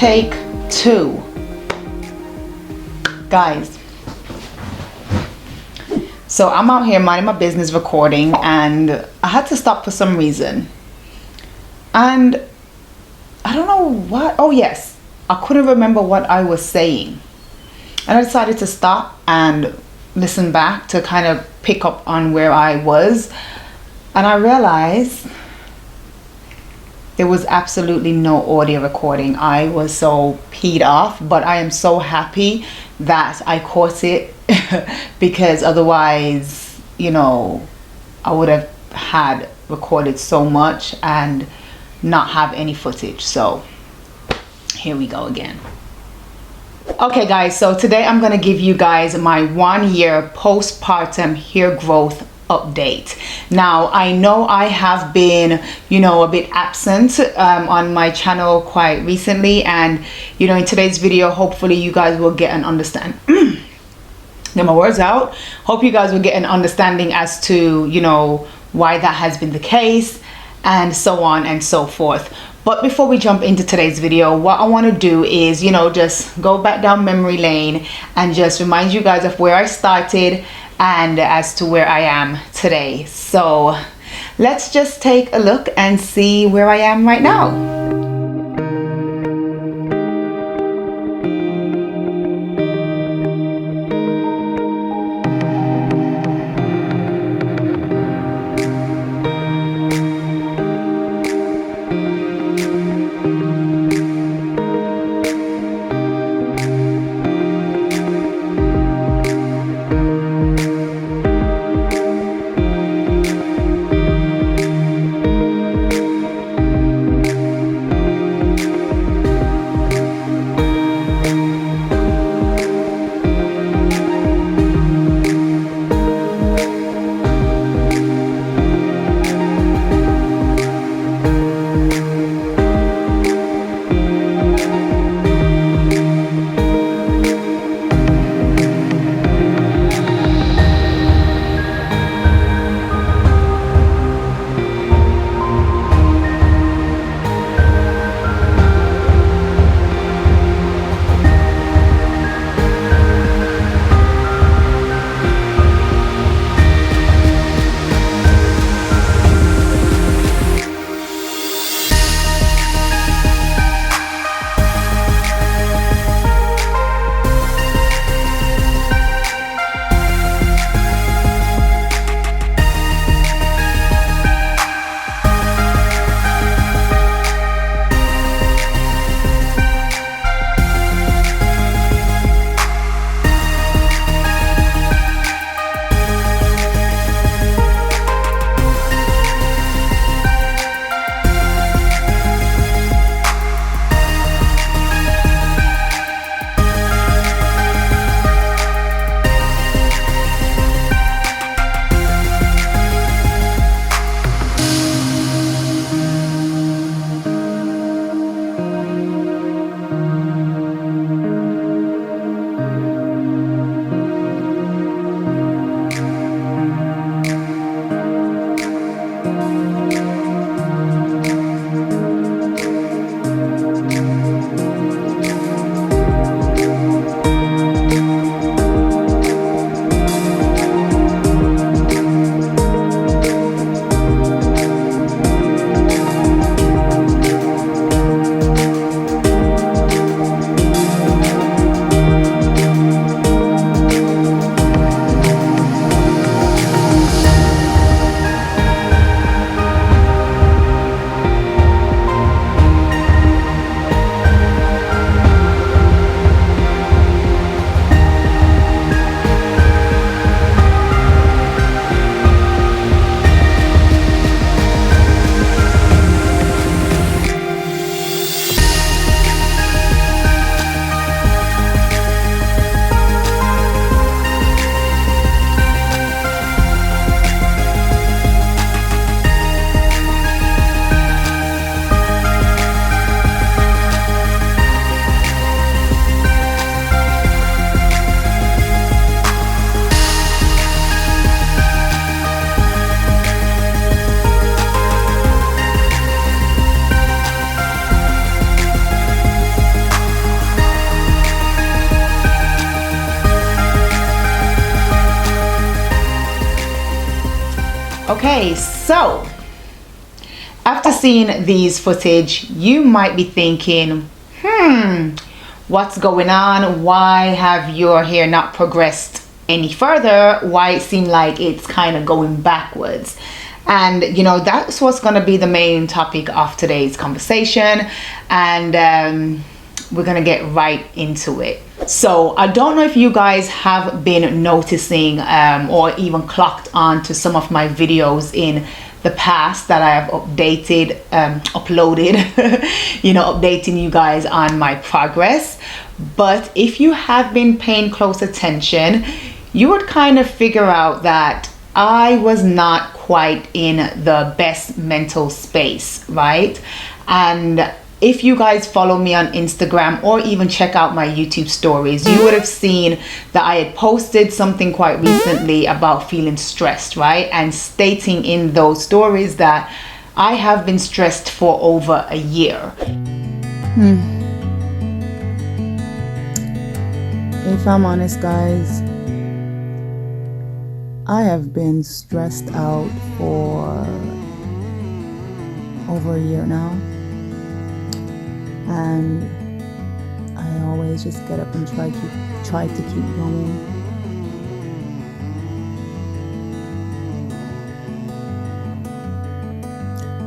Take 2. Guys, so I'm out here minding my business recording, and I had to stop for some reason. And I don't know what. Oh yes, I couldn't remember what I was saying. And I decided to stop and listen back to kind of pick up on where I was. And I realized there was absolutely no audio recording. I was so peed off, but I am so happy that I caught it because otherwise, you know, I would have had recorded so much and not have any footage. So here we go again. Okay guys, so today I'm gonna give you guys my 1 year postpartum hair growth update. Now I know I have been, you know, a bit absent on my channel quite recently, and you know, in today's video hopefully you guys will get an understand get my words out. Hope you guys will get an understanding as to, you know, why that has been the case and so on and so forth. But before we jump into today's video, what I want to do is, you know, just go back down memory lane and just remind you guys of where I started and as to where I am today. So let's just take a look and see where I am right now. Okay, so after seeing these footage, you might be thinking, what's going on? Why have your hair not progressed any further? Why it seemed like it's kind of going backwards? And you know, that's what's going to be the main topic of today's conversation, and we're going to get right into it. So I don't know if you guys have been noticing or even clocked on to some of my videos in the past that I have updated, uploaded, you know, updating you guys on my progress. But if you have been paying close attention, you would kind of figure out that I was not quite in the best mental space, right? And if you guys follow me on Instagram or even check out my YouTube stories, you would have seen that I had posted something quite recently about feeling stressed, right? And stating in those stories that I have been stressed for over a year. If I'm honest, guys, I have been stressed out for over a year now. And I always just get up and try to keep going.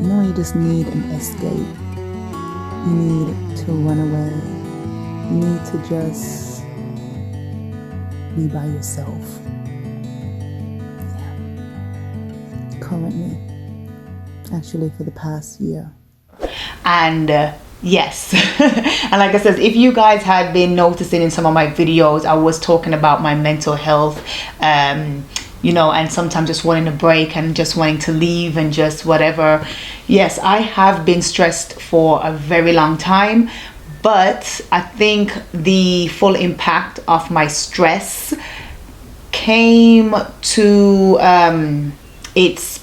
You know, you just need an escape. You need to run away. You need to just be by yourself. Yeah. Currently, actually for the past year. And yes, and like I said, if you guys had been noticing in some of my videos, I was talking about my mental health, you know, and sometimes just wanting a break and just wanting to leave and just whatever. Yes, I have been stressed for a very long time, but I think the full impact of my stress came to its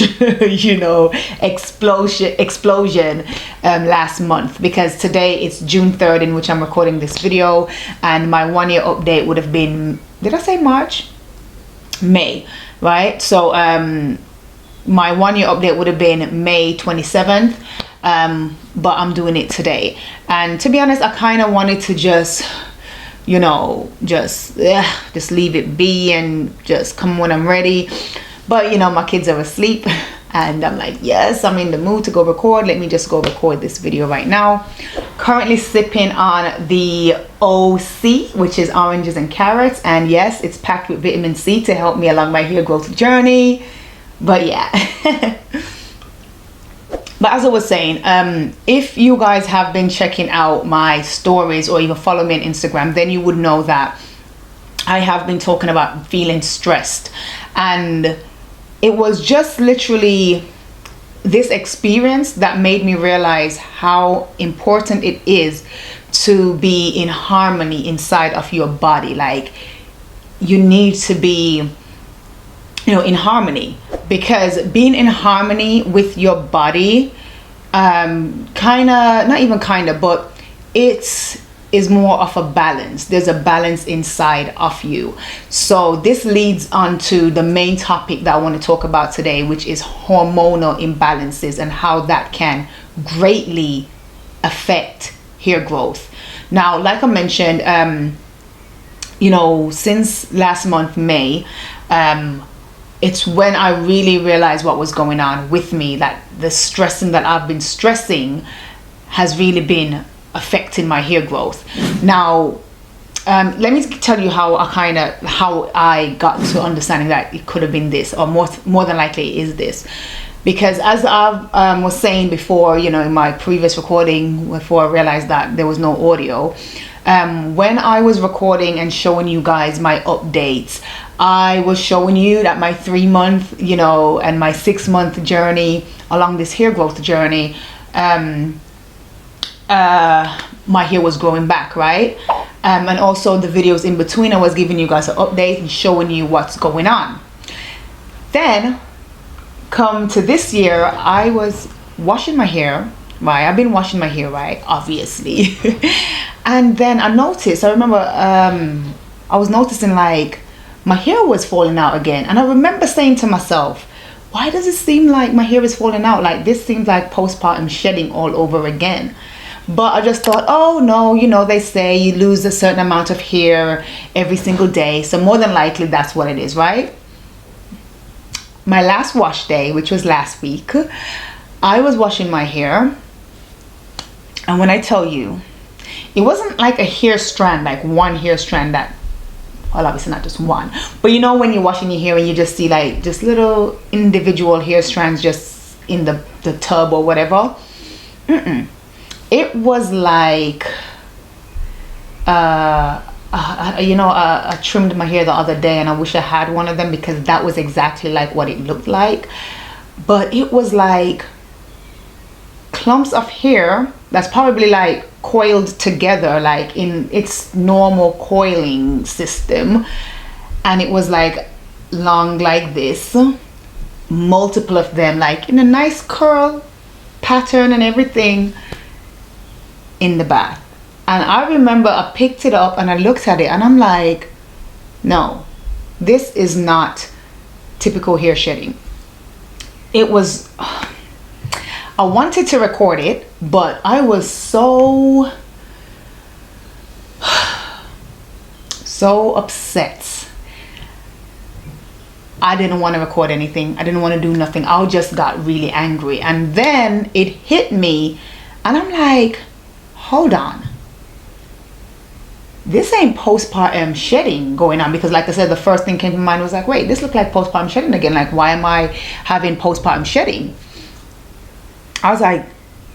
you know, explosion last month, because today it's June 3rd in which I'm recording this video, and my 1 year update would have been, did I say March? May, right? So my 1 year update would have been May 27th, but I'm doing it today. And to be honest, I kind of wanted to just, you know, just leave it be and just come when I'm ready. But you know, my kids are asleep and I'm like, yes, I'm in the mood to go record. Let me just go record this video right now. Currently sipping on the OC, which is oranges and carrots. And yes, it's packed with vitamin C to help me along my hair growth journey. But yeah. But as I was saying, if you guys have been checking out my stories or even follow me on Instagram, then you would know that I have been talking about feeling stressed. And it was just literally this experience that made me realize how important it is to be in harmony inside of your body. Like, you need to be, you know, in harmony, because being in harmony with your body, but it is more of a balance. There's a balance inside of you. So this leads on to the main topic that I want to talk about today, which is hormonal imbalances and how that can greatly affect hair growth. Now, like I mentioned, you know, since last month, May, it's when I really realized what was going on with me, that the stressing that I've been stressing has really been affecting my hair growth. Now, let me tell you how I got to understanding that it could have been this, or more than likely is this. Because as I was saying before, you know, in my previous recording, before I realized that there was no audio, when I was recording and showing you guys my updates, I was showing you that my 3 month, you know, and my 6 month journey along this hair growth journey, my hair was growing back, right? And also the videos in between, I was giving you guys an update and showing you what's going on. Then come to this year, I was washing my hair, right? I've been washing my hair, right? Obviously. And then I remember I was noticing like my hair was falling out again. And I remember saying to myself, why does it seem like my hair is falling out? Like, this seems like postpartum shedding all over again. But I just thought, oh no, you know, they say you lose a certain amount of hair every single day, so more than likely that's what it is, right? My last wash day, which was last week, I was washing my hair, and when I tell you, it wasn't like a hair strand, like one hair strand that, well, obviously not just one, but you know when you're washing your hair and you just see like just little individual hair strands just in the tub or whatever. It was like you know, I trimmed my hair the other day, and I wish I had one of them, because that was exactly like what it looked like. But it was like clumps of hair that's probably like coiled together, like in its normal coiling system, and it was like long like this, multiple of them, like in a nice curl pattern and everything, in the bath. And I remember I picked it up and I looked at it, and I'm like, no, this is not typical hair shedding. It was, I wanted to record it, but I was so upset. I didn't want to record anything. I didn't want to do nothing. I just got really angry. And then it hit me, and I'm like, hold on. This ain't postpartum shedding going on, because like I said, the first thing came to mind was like, wait, this looked like postpartum shedding again. Like, why am I having postpartum shedding? I was like,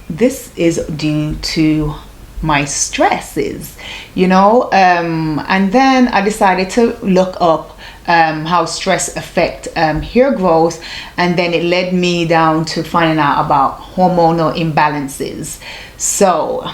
this is due to my stresses, you know. And then I decided to look up how stress affect hair growth, and then it led me down to finding out about hormonal imbalances. So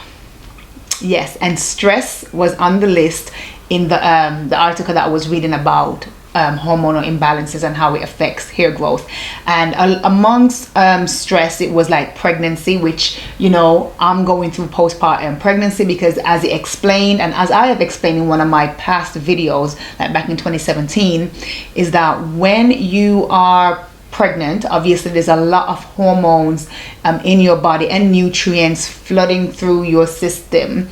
yes, and stress was on the list in the article that I was reading about hormonal imbalances and how it affects hair growth. And amongst stress, it was like pregnancy, which, you know, I'm going through postpartum pregnancy, because as it explained, and as I have explained in one of my past videos, like back in 2017, is that when you are pregnant, obviously there's a lot of hormones in your body and nutrients flooding through your system,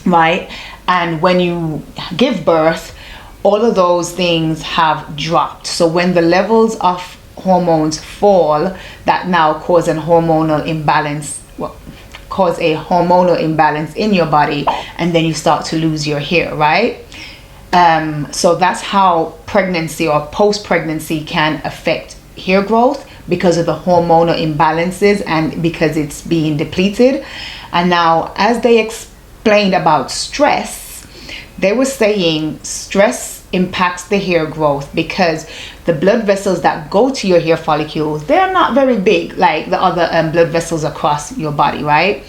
right? And when you give birth, all of those things have dropped. So when the levels of hormones fall, that now cause a hormonal imbalance, cause a hormonal imbalance in your body, and then you start to lose your hair, right? So that's how pregnancy or post-pregnancy can affect hair growth, because of the hormonal imbalances and because it's being depleted. And now, as they explained about stress, they were saying stress impacts the hair growth because the blood vessels that go to your hair follicles, they're not very big like the other blood vessels across your body, right?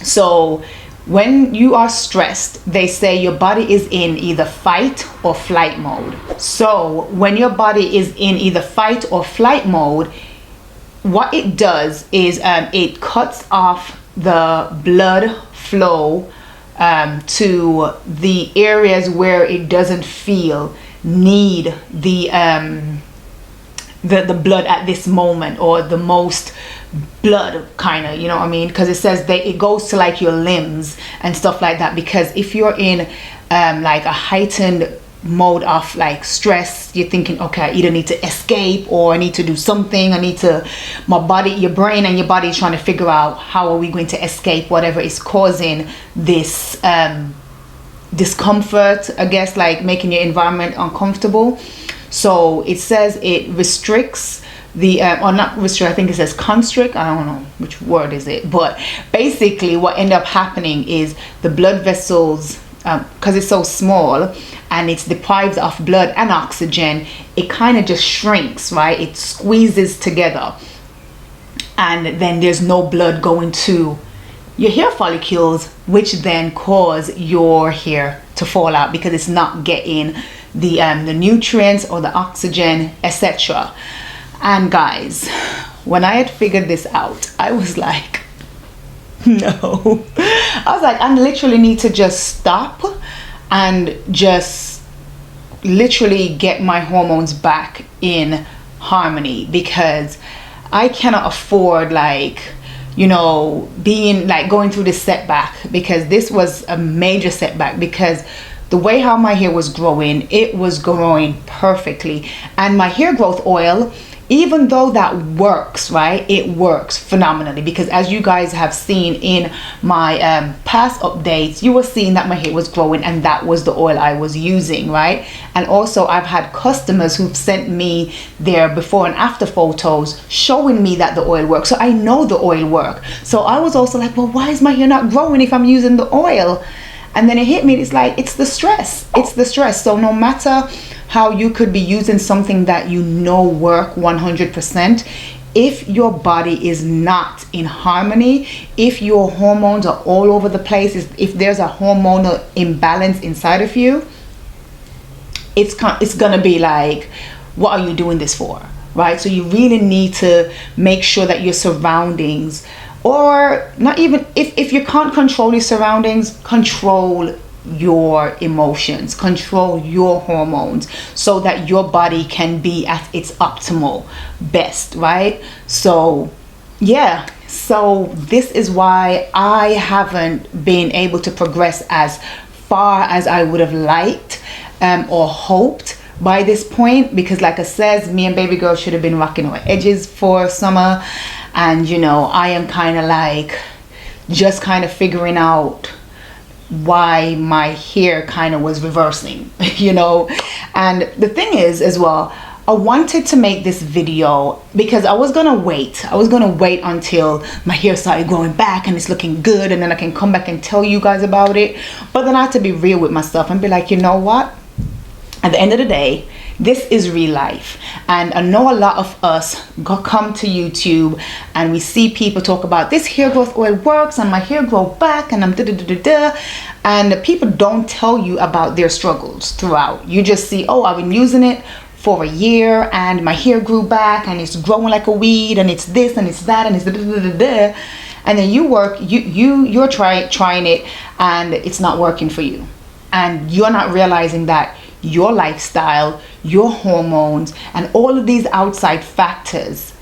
So when you are stressed, they say your body is in either fight or flight mode. So when your body is in either fight or flight mode, what it does is it cuts off the blood flow to the areas where it doesn't feel need the blood at this moment, or the most blood, kind of, you know what I mean? Because it says it goes to like your limbs and stuff like that. Because if you're in like a heightened mode of like stress, you're thinking, okay, I either need to escape or I need to do something. My body, your brain and your body is trying to figure out how are we going to escape whatever is causing this discomfort, I guess, like making your environment uncomfortable. So it says it restricts the or not restrict, I think it says constrict, I don't know which word is it, but basically what ended up happening is the blood vessels, because it's so small and it's deprived of blood and oxygen, it kind of just shrinks, right? It squeezes together, and then there's no blood going to your hair follicles, which then cause your hair to fall out because it's not getting the nutrients or the oxygen, etc. And guys, when I had figured this out, I was like, no. I was like, I literally need to just stop and just literally get my hormones back in harmony, because I cannot afford, like, you know, being like going through this setback, because this was a major setback, because the way how my hair was growing, it was growing perfectly. And my hair growth oil, even though that works, right, it works phenomenally, because as you guys have seen in my past updates, you were seeing that my hair was growing, and that was the oil I was using, right? And also I've had customers who've sent me their before and after photos showing me that the oil works, so I know the oil work. So I was also like, well, why is my hair not growing if I'm using the oil? And then it hit me, it's like, it's the stress. It's the stress. So no matter how you could be using something that you know work 100%, if your body is not in harmony, if your hormones are all over the place, if there's a hormonal imbalance inside of you, it's gonna be like, what are you doing this for, right? So you really need to make sure that your surroundings, or not even, if you can't control your surroundings, control your emotions, control your hormones, so that your body can be at its optimal best, right? So yeah, so this is why I haven't been able to progress as far as I would have liked or hoped by this point, because like I said, me and baby girl should have been rocking our edges for summer, and you know, I am kind of like just kind of figuring out why my hair kind of was reversing, you know. And the thing is as well, I wanted to make this video because I was gonna wait until my hair started growing back and it's looking good, and then I can come back and tell you guys about it. But then I had to be real with myself and be like, you know what, at the end of the day, this is real life. And I know a lot of us come to YouTube and we see people talk about this hair growth oil works and my hair grow back and I'm da-da-da-da-da, and people don't tell you about their struggles throughout. You just see, oh, I've been using it for a year and my hair grew back and it's growing like a weed and it's this and it's that and it's da-da-da-da-da, and then you're trying it and it's not working for you, and you're not realizing that your lifestyle, your hormones, and all of these outside factors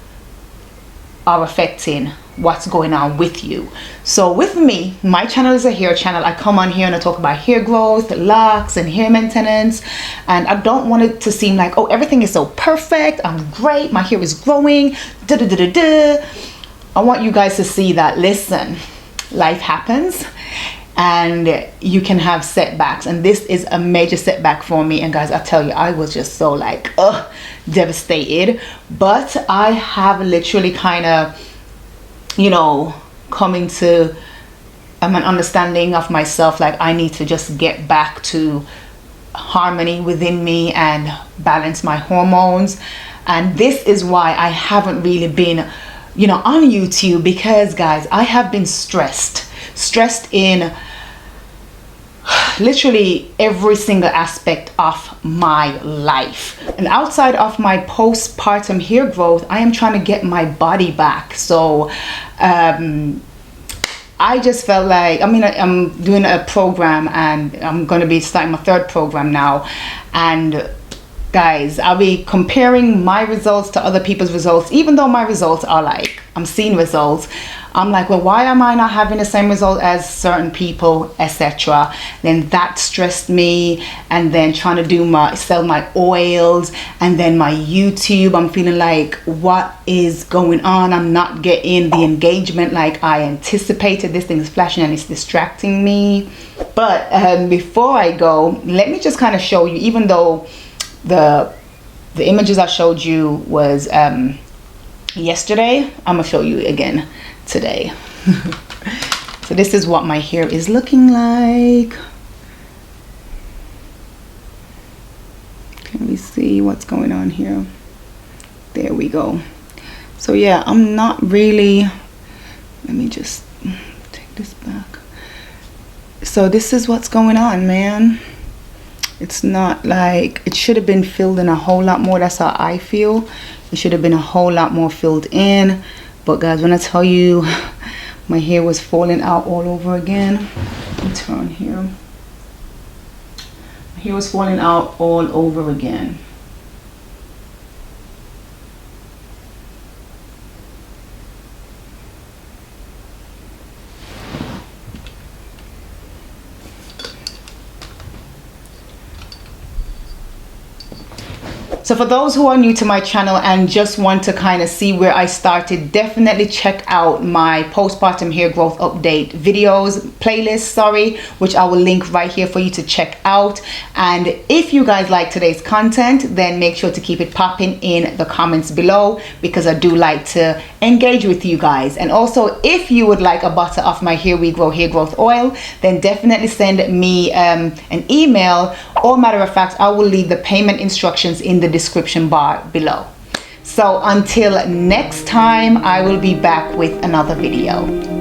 are affecting what's going on with you. So with me, my channel is a hair channel. I come on here and I talk about hair growth, locks, and hair maintenance, and I don't want it to seem like, oh, everything is so perfect, I'm great, my hair is growing, da da da da da. I want you guys to see that, listen, life happens and you can have setbacks, and this is a major setback for me. And guys, I tell you, I was just so like devastated, but I have literally kind of, you know, coming to an understanding of myself, like I need to just get back to harmony within me and balance my hormones. And this is why I haven't really been, you know, on YouTube, because guys, I have been stressed in literally every single aspect of my life. And outside of my postpartum hair growth, I am trying to get my body back. So I just felt like, I mean, I'm doing a program and I'm going to be starting my third program now, and guys, I'll be comparing my results to other people's results. Even though my results are like, I'm seeing results, I'm like, well, why am I not having the same result as certain people, etc. Then that stressed me. And then trying to sell my oils, and then my YouTube, I'm feeling like, what is going on? I'm not getting the engagement like I anticipated. This thing is flashing and it's distracting me. But before I go, let me just kind of show you, even though the images I showed you was yesterday, I'm gonna show you again today. So this is what my hair is looking like. Can we see what's going on here? There we go. So yeah, I'm not really, let me just take this back. So this is what's going on, man. It's not like, it should have been filled in a whole lot more. That's how I feel. It should have been a whole lot more filled in. But guys, when I tell you my hair was falling out all over again, let me turn here. My hair was falling out all over again. So for those who are new to my channel and just want to kind of see where I started, definitely check out my postpartum hair growth update videos playlist, which I will link right here for you to check out. And if you guys like today's content, then make sure to keep it popping in the comments below, because I do like to engage with you guys. And also, if you would like a bottle of my Here We Grow hair growth oil, then definitely send me an email, or matter of fact, I will leave the payment instructions in the description bar below. So until next time, I will be back with another video.